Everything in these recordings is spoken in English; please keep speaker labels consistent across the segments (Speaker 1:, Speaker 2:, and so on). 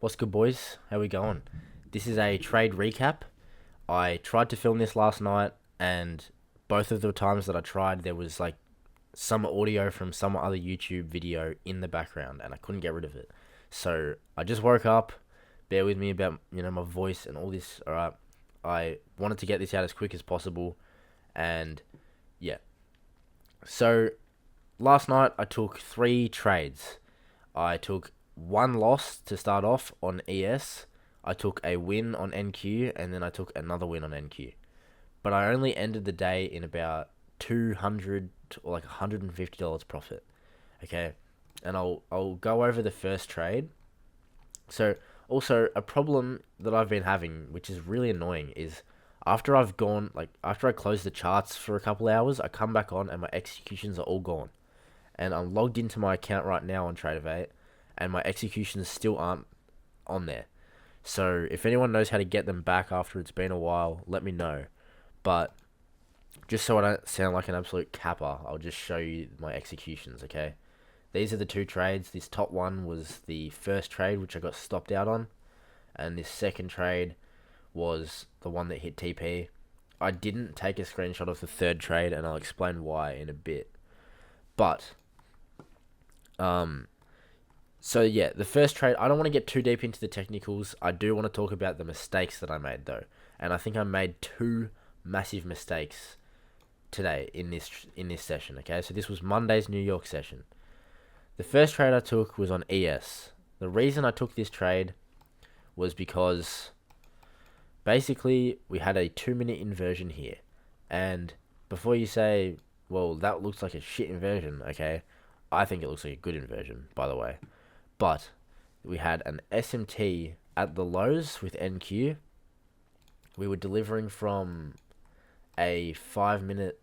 Speaker 1: What's good, boys? How we going? This is a trade recap. I tried to film this last night, and both of the times that I tried, there was like some audio from some other YouTube video in the background, and I couldn't get rid of it. So I just woke up. Bear with me about my voice and all this. All right, I wanted to get this out as quick as possible, and yeah. So last night I took three trades. I took one loss to start off on ES. I took a win on NQ, and then I took another win on NQ. But I only ended the day in about 200 or like $150 profit. Okay, and I'll go over the first trade. So also a problem that I've been having, which is really annoying, is after I close the charts for a couple hours, I come back on and my executions are all gone. And I'm logged into my account right now on Tradeovate, and my executions still aren't on there. So if anyone knows how to get them back after it's been a while, let me know. But just so I don't sound like an absolute capper, I'll just show you my executions, okay? These are the two trades. This top one was the first trade, which I got stopped out on. And this second trade was the one that hit TP. I didn't take a screenshot of the third trade, and I'll explain why in a bit. But so yeah, the first trade, I don't want to get too deep into the technicals. I do want to talk about the mistakes that I made though. And I think I made two massive mistakes today in this session, okay? So this was Monday's New York session. The first trade I took was on ES. The reason I took this trade was because basically we had a 2-minute inversion here. And before you say, well, that looks like a shit inversion, okay? I think it looks like a good inversion, by the way. But we had an SMT at the lows with NQ. We were delivering from a 5-minute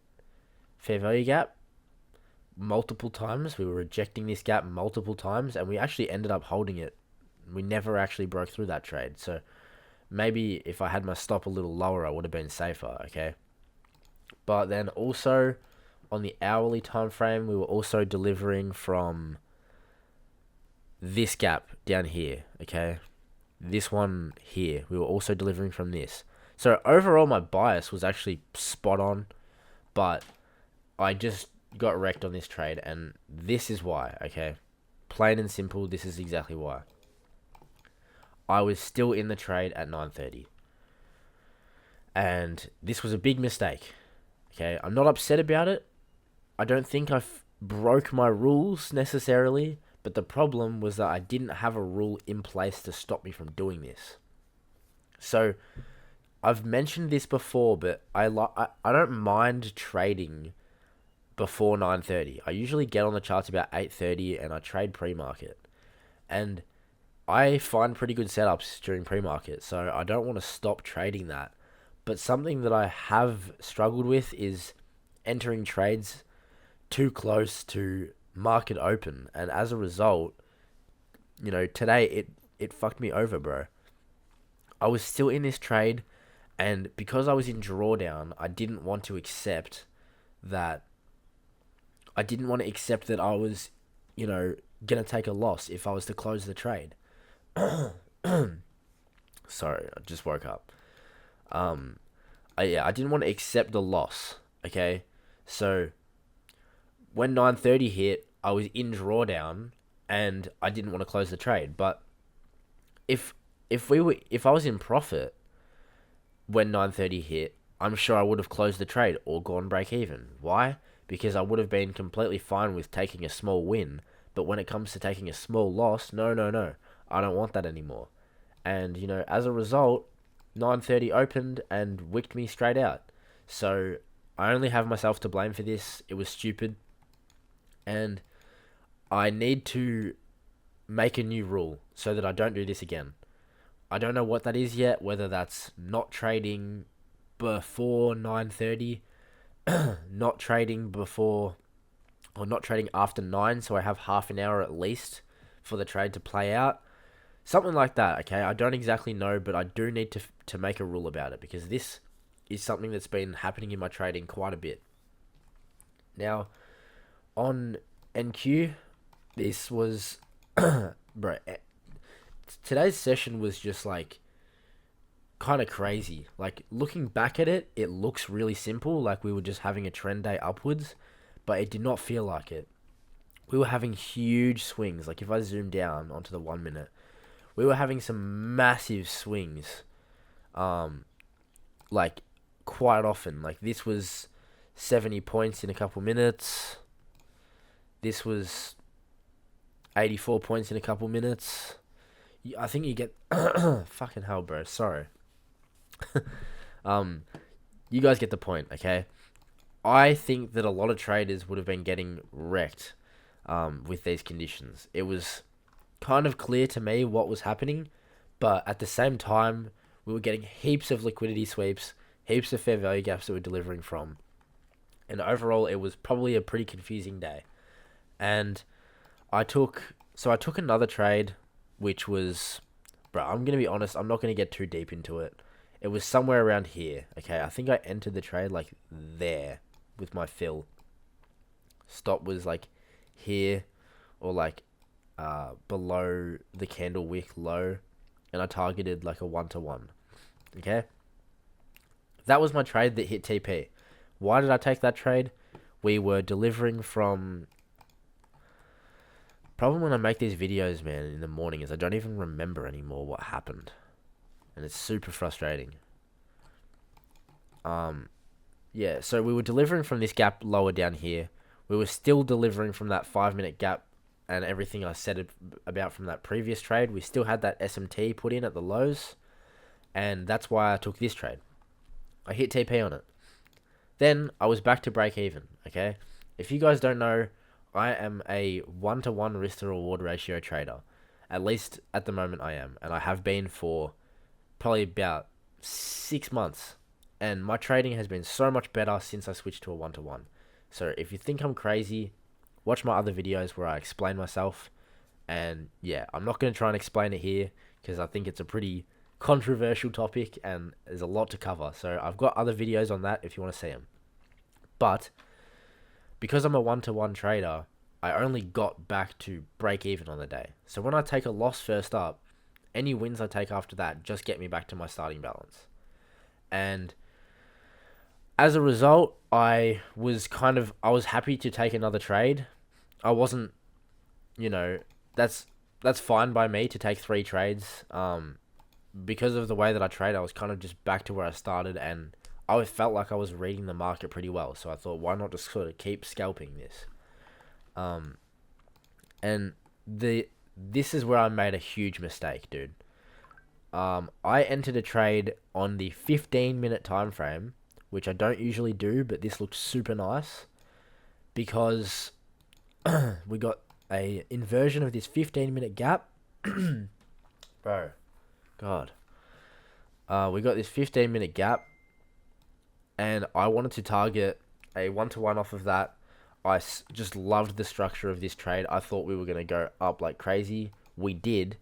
Speaker 1: fair value gap multiple times. We were rejecting this gap multiple times, and we actually ended up holding it. We never actually broke through that trade. So maybe if I had my stop a little lower, I would have been safer, okay? But then also on the hourly time frame, we were also delivering from this gap down here, okay? This one here, we were also delivering from this. So overall, my bias was actually spot on, but I just got wrecked on this trade, and this is why, okay? Plain and simple, this is exactly why. I was still in the trade at 9:30, and this was a big mistake, okay? I'm not upset about it. I don't think I broke my rules necessarily, but the problem was that I didn't have a rule in place to stop me from doing this. So I've mentioned this before, but I don't mind trading before 9:30. I usually get on the charts about 8:30, and I trade pre-market. And I find pretty good setups during pre-market, so I don't want to stop trading that. But something that I have struggled with is entering trades too close to market open, and as a result, today it fucked me over, bro. I was still in this trade, and because I was in drawdown, I didn't want to accept that I was, gonna take a loss if I was to close the trade. Sorry, I just woke up. I didn't want to accept the loss, okay? So when 9:30 hit, I was in drawdown, and I didn't want to close the trade. But if I was in profit when 9:30 hit, I'm sure I would have closed the trade or gone break even. Why? Because I would have been completely fine with taking a small win. But when it comes to taking a small loss, no, I don't want that anymore. And as a result, 9:30 opened and wicked me straight out. So I only have myself to blame for this. It was stupid. And I need to make a new rule so that I don't do this again. I don't know what that is yet, whether that's not trading before 9:30, not trading before, or not trading after 9, so I have half an hour at least for the trade to play out. Something like that, okay? I don't exactly know, but I do need to make a rule about it, because this is something that's been happening in my trading quite a bit. Now, on NQ, this was bro, today's session was just like kind of crazy. Like looking back at it, it looks really simple, like we were just having a trend day upwards, but it did not feel like it. We were having huge swings. Like if I zoom down onto the 1 minute, we were having some massive swings. Like quite often. Like this was 70 points in a couple minutes. This was 84 points in a couple minutes. I think you get fucking hell, bro. Sorry. You guys get the point, okay? I think that a lot of traders would have been getting wrecked with these conditions. It was kind of clear to me what was happening, but at the same time, we were getting heaps of liquidity sweeps, heaps of fair value gaps that we're delivering from. And overall, it was probably a pretty confusing day. And I took another trade, which was, bro, I'm going to be honest, I'm not going to get too deep into it. It was somewhere around here, okay? I think I entered the trade like there with my fill. Stop was like here or like below the candle wick low, and I targeted like a 1-to-1, okay? That was my trade that hit TP. Why did I take that trade? We were delivering from... Problem when I make these videos, man, in the morning is I don't even remember anymore what happened. And it's super frustrating. Yeah, so we were delivering from this gap lower down here. We were still delivering from that 5-minute gap and everything I said about from that previous trade. We still had that SMT put in at the lows. And that's why I took this trade. I hit TP on it. Then I was back to break even, okay? If you guys don't know, I am a 1-to-1 risk to reward ratio trader. At least at the moment I am. And I have been for probably about 6 months. And my trading has been so much better since I switched to a 1-to-1. So if you think I'm crazy, watch my other videos where I explain myself. And yeah, I'm not going to try and explain it here because I think it's a pretty controversial topic and there's a lot to cover. So I've got other videos on that if you want to see them. But because I'm a 1-to-1 trader, I only got back to break even on the day. So when I take a loss first up, any wins I take after that just get me back to my starting balance. And as a result, I was happy to take another trade. I wasn't, that's fine by me to take 3 trades. Because of the way that I trade, I was kind of just back to where I started, and I felt like I was reading the market pretty well. So I thought, why not just sort of keep scalping this? And this is where I made a huge mistake, dude. I entered a trade on the 15-minute time frame, which I don't usually do, but this looked super nice because we got a inversion of this 15-minute gap. Bro, God. We got this 15-minute gap, and I wanted to target a 1-to-1 off of that. I just loved the structure of this trade. I thought we were going to go up like crazy. We did,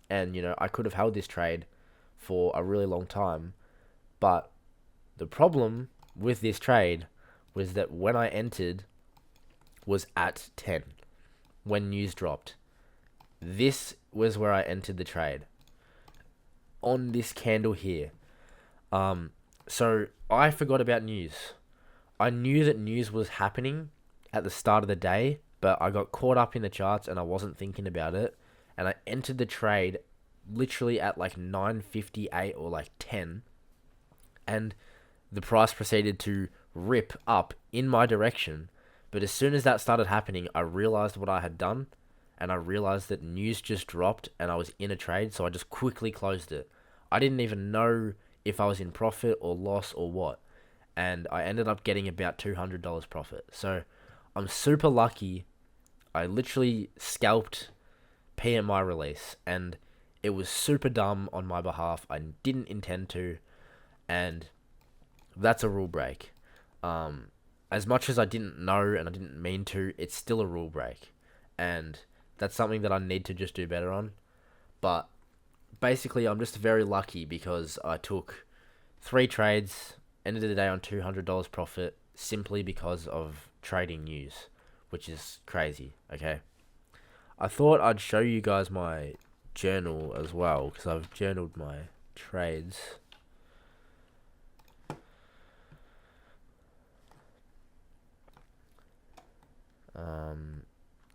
Speaker 1: and, I could have held this trade for a really long time, but the problem with this trade was that when I entered was at 10 when news dropped. This was where I entered the trade on this candle here. So I forgot about news. I knew that news was happening at the start of the day, but I got caught up in the charts and I wasn't thinking about it, and I entered the trade literally at like 9:58 or like 10, and the price proceeded to rip up in my direction. But as soon as that started happening, I realized what I had done, and I realized that news just dropped and I was in a trade, so I just quickly closed it. I didn't even know if I was in profit or loss or what, and I ended up getting about $200 profit. So I'm super lucky. I literally scalped PMI release, and it was super dumb on my behalf. I didn't intend to, and that's a rule break. As much as I didn't know and I didn't mean to, it's still a rule break. And that's something that I need to just do better on. But basically, I'm just very lucky because I took 3 trades, ended the day on $200 profit simply because of trading news, which is crazy, okay? I thought I'd show you guys my journal as well, because I've journaled my trades.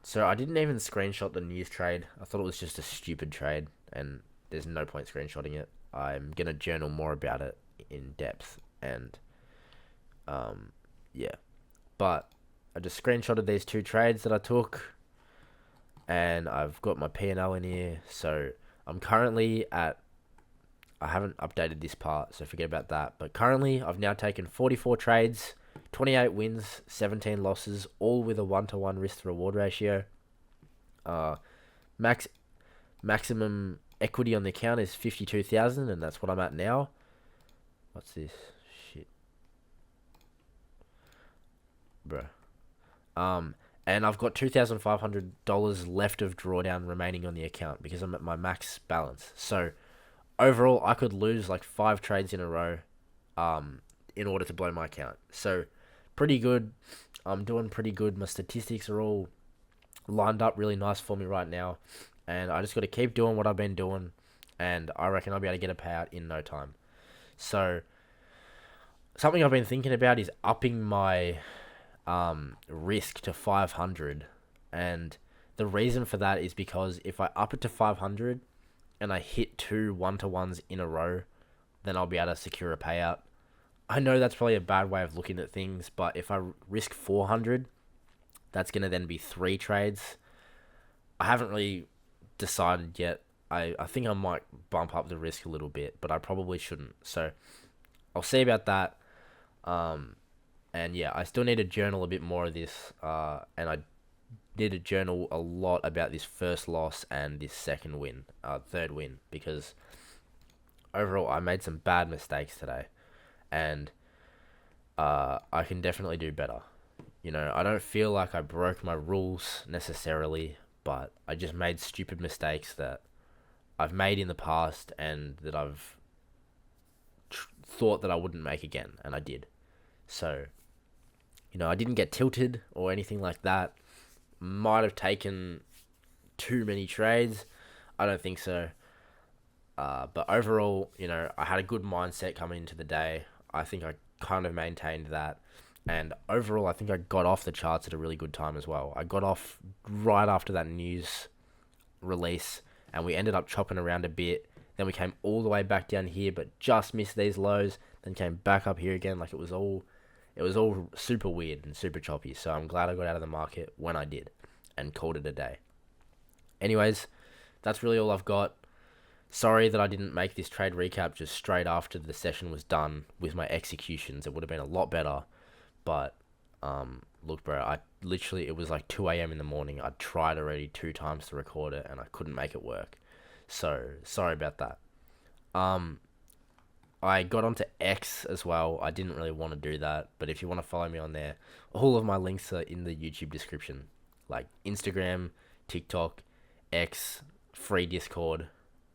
Speaker 1: So I didn't even screenshot the news trade. I thought it was just a stupid trade, and there's no point screenshotting it. I'm gonna journal more about it in depth, and yeah. But I just screenshotted these 2 trades that I took, and I've got my P&L in here. So I'm currently at, I haven't updated this part, so forget about that. But currently, I've now taken 44 trades, 28 wins, 17 losses, all with a 1-to-1 risk to reward ratio. Maximum equity on the account is 52,000, and that's what I'm at now. What's this? Shit. Bruh. And I've got $2,500 left of drawdown remaining on the account because I'm at my max balance. So overall, I could lose like 5 trades in a row, in order to blow my account. So pretty good. I'm doing pretty good. My statistics are all lined up really nice for me right now, and I just got to keep doing what I've been doing, and I reckon I'll be able to get a payout in no time. So something I've been thinking about is upping my risk to 500, and the reason for that is because if I up it to 500 and I hit 2 1-to-1s in a row, then I'll be able to secure a payout. I know that's probably a bad way of looking at things, but if I risk 400, that's going to then be 3 trades. I haven't really decided yet. I think I might bump up the risk a little bit, but I probably shouldn't. So I'll see about that. And yeah, I still need to journal a bit more of this. And I need to journal a lot about this first loss and this third win, because overall I made some bad mistakes today, and I can definitely do better. You know, I don't feel like I broke my rules necessarily, but I just made stupid mistakes that I've made in the past and that I've thought that I wouldn't make again, and I did. So, you know, I didn't get tilted or anything like that. Might have taken too many trades. I don't think so. But overall, you know, I had a good mindset coming into the day. I think I kind of maintained that. And overall, I think I got off the charts at a really good time as well. I got off right after that news release, and we ended up chopping around a bit. Then we came all the way back down here, but just missed these lows. Then came back up here again. Like, it was all super weird and super choppy. So I'm glad I got out of the market when I did and called it a day. Anyways, that's really all I've got. Sorry that I didn't make this trade recap just straight after the session was done with my executions. It would have been a lot better. But, look, bro, it was like 2 a.m. in the morning. I tried already 2 times to record it, and I couldn't make it work. So, sorry about that. I got onto X as well. I didn't really want to do that, but if you want to follow me on there, all of my links are in the YouTube description. Like Instagram, TikTok, X, free Discord,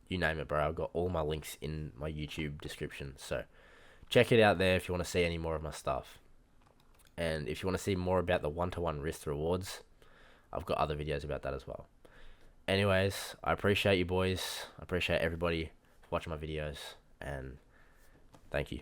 Speaker 1: you name it, bro. I've got all my links in my YouTube description. So, check it out there if you want to see any more of my stuff. And if you want to see more about the 1-to-1 risk rewards, I've got other videos about that as well. Anyways, I appreciate you boys. I appreciate everybody watching my videos. And thank you.